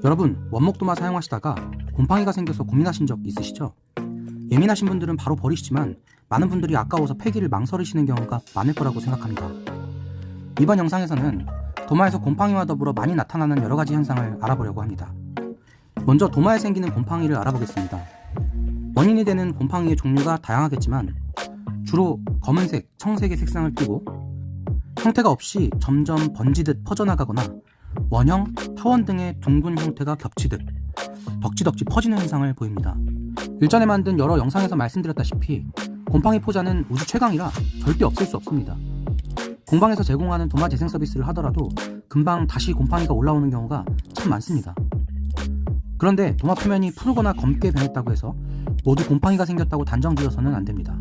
여러분, 원목도마 사용하시다가 곰팡이가 생겨서 고민하신 적 있으시죠? 예민하신 분들은 바로 버리시지만 많은 분들이 아까워서 폐기를 망설이시는 경우가 많을 거라고 생각합니다. 이번 영상에서는 도마에서 곰팡이와 더불어 많이 나타나는 여러가지 현상을 알아보려고 합니다. 먼저 도마에 생기는 곰팡이를 알아보겠습니다. 원인이 되는 곰팡이의 종류가 다양하겠지만 주로 검은색, 청색의 색상을 띠고 형태가 없이 점점 번지듯 퍼져나가거나 원형, 타원 등의 둥근 형태가 겹치듯 덕지덕지 퍼지는 현상을 보입니다. 일전에 만든 여러 영상에서 말씀드렸다시피 곰팡이 포자는 우주 최강이라 절대 없앨 수 없습니다. 공방에서 제공하는 도마 재생 서비스를 하더라도 금방 다시 곰팡이가 올라오는 경우가 참 많습니다. 그런데 도마 표면이 푸르거나 검게 변했다고 해서 모두 곰팡이가 생겼다고 단정 지어서는 안 됩니다.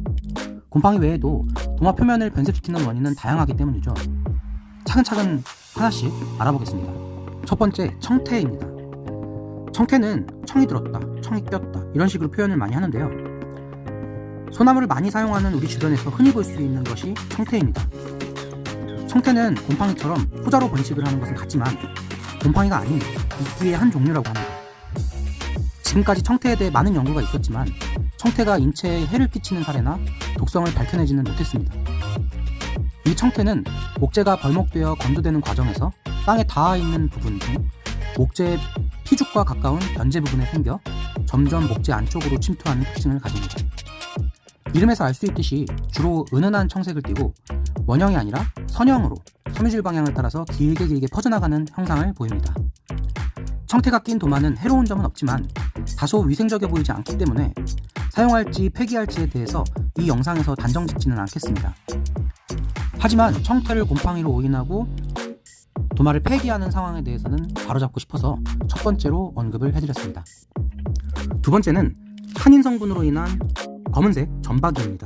곰팡이 외에도 도마 표면을 변색시키는 원인은 다양하기 때문이죠. 차근차근 하나씩 알아보겠습니다. 첫 번째, 청태입니다. 청태는 청이 들었다, 청이 꼈다 이런 식으로 표현을 많이 하는데요. 소나무를 많이 사용하는 우리 주변에서 흔히 볼 수 있는 것이 청태입니다. 청태는 곰팡이처럼 포자로 번식을 하는 것은 같지만 곰팡이가 아닌 이끼의 한 종류라고 합니다. 지금까지 청태에 대해 많은 연구가 있었지만 청태가 인체에 해를 끼치는 사례나 독성을 밝혀내지는 못했습니다. 이 청태는 목재가 벌목되어 건조되는 과정에서 땅에 닿아 있는 부분 중 목재의 피죽과 가까운 변제 부분에 생겨 점점 목재 안쪽으로 침투하는 특징을 가집니다. 이름에서 알 수 있듯이 주로 은은한 청색을 띠고 원형이 아니라 선형으로 섬유질 방향을 따라서 길게 퍼져나가는 형상을 보입니다. 청태가 낀 도마는 해로운 점은 없지만 다소 위생적이어 보이지 않기 때문에 사용할지 폐기할지에 대해서 이 영상에서 단정 짓지는 않겠습니다. 하지만 청태를 곰팡이로 오인하고 도마를 폐기하는 상황에 대해서는 바로잡고 싶어서 첫 번째로 언급을 해드렸습니다. 두 번째는 탄닌 성분으로 인한 검은색 점박이입니다.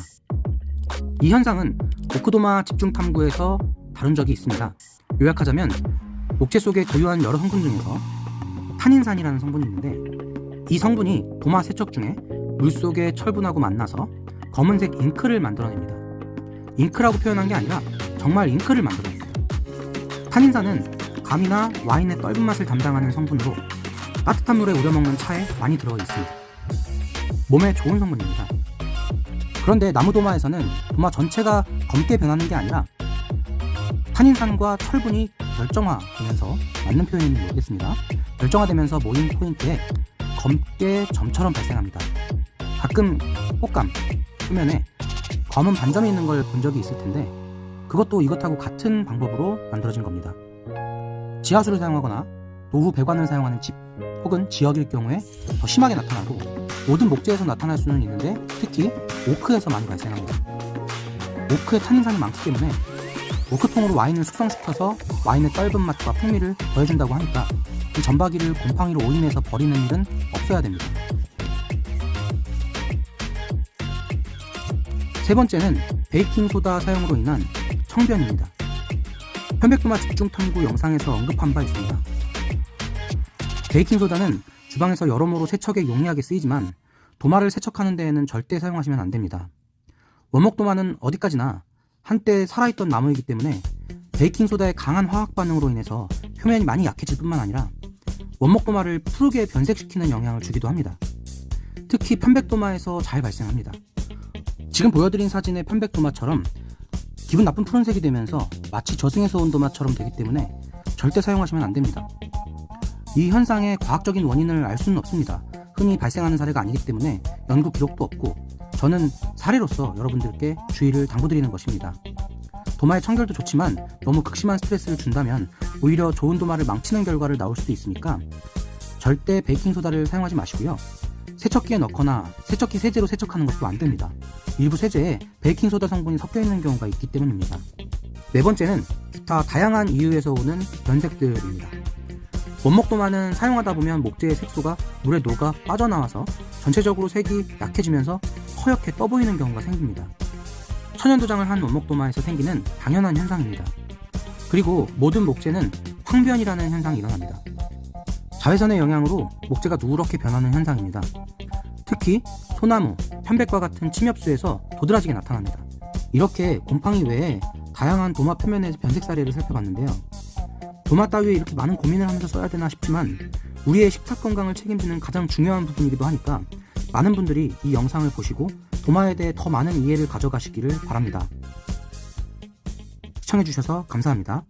이 현상은 오크도마 집중탐구에서 다룬 적이 있습니다. 요약하자면 목재 속에 고유한 여러 성분 중에서 탄닌산이라는 성분이 있는데 이 성분이 도마 세척 중에 물속의 철분하고 만나서 검은색 잉크를 만들어냅니다. 잉크라고 표현한 게 아니라 정말 잉크를 만들어냅니다. 탄닌산은 감이나 와인의 떫은 맛을 담당하는 성분으로 따뜻한 물에 우려먹는 차에 많이 들어가 있습니다. 몸에 좋은 성분입니다. 그런데 나무도마에서는 도마 전체가 검게 변하는 게 아니라 탄닌산과 철분이 결정화되면서, 맞는 표현인지 모르겠습니다. 결정화되면서 모인 포인트에 검게 점처럼 발생합니다. 가끔 꽃감 표면에 검은 반점이 있는 걸 본 적이 있을 텐데 그것도 이것하고 같은 방법으로 만들어진 겁니다. 지하수를 사용하거나 노후 배관을 사용하는 집 혹은 지역일 경우에 더 심하게 나타나고 모든 목재에서 나타날 수는 있는데 특히 오크에서 많이 발생합니다. 오크에 탄닌산이 많기 때문에 오크통으로 와인을 숙성시켜서 와인의 떫은 맛과 풍미를 더해준다고 하니까 이 점박이를 곰팡이로 오인해서 버리는 일은 없어야 됩니다. 세 번째는 베이킹소다 사용으로 인한 청변입니다. 편백도마 집중탐구 영상에서 언급한 바 있습니다. 베이킹소다는 주방에서 여러모로 세척에 용이하게 쓰이지만 도마를 세척하는 데에는 절대 사용하시면 안됩니다. 원목도마는 어디까지나 한때 살아있던 나무이기 때문에 베이킹소다의 강한 화학 반응으로 인해서 표면이 많이 약해질 뿐만 아니라 원목도마를 푸르게 변색시키는 영향을 주기도 합니다. 특히 편백도마에서 잘 발생합니다. 지금 보여드린 사진의 편백도마처럼 기분 나쁜 푸른색이 되면서 마치 저승에서 온 도마처럼 되기 때문에 절대 사용하시면 안됩니다. 이 현상의 과학적인 원인을 알 수는 없습니다. 흔히 발생하는 사례가 아니기 때문에 연구 기록도 없고 저는 사례로서 여러분들께 주의를 당부드리는 것입니다. 도마의 청결도 좋지만 너무 극심한 스트레스를 준다면 오히려 좋은 도마를 망치는 결과를 낳을 수도 있으니까 절대 베이킹소다를 사용하지 마시고요. 세척기에 넣거나 세척기 세제로 세척하는 것도 안됩니다. 일부 세제에 베이킹소다 성분이 섞여있는 경우가 있기 때문입니다. 네 번째는 기타 다양한 이유에서 오는 변색들입니다. 원목도마는 사용하다 보면 목재의 색소가 물에 녹아 빠져나와서 전체적으로 색이 약해지면서 허옇게 떠보이는 경우가 생깁니다. 천연도장을 한 원목도마에서 생기는 당연한 현상입니다. 그리고 모든 목재는 황변이라는 현상이 일어납니다. 자외선의 영향으로 목재가 누렇게 변하는 현상입니다. 특히 소나무, 편백과 같은 침엽수에서 도드라지게 나타납니다. 이렇게 곰팡이 외에 다양한 도마 표면의 변색 사례를 살펴봤는데요. 도마 따위에 이렇게 많은 고민을 하면서 써야 되나 싶지만 우리의 식탁 건강을 책임지는 가장 중요한 부분이기도 하니까 많은 분들이 이 영상을 보시고 도마에 대해 더 많은 이해를 가져가시기를 바랍니다. 시청해주셔서 감사합니다.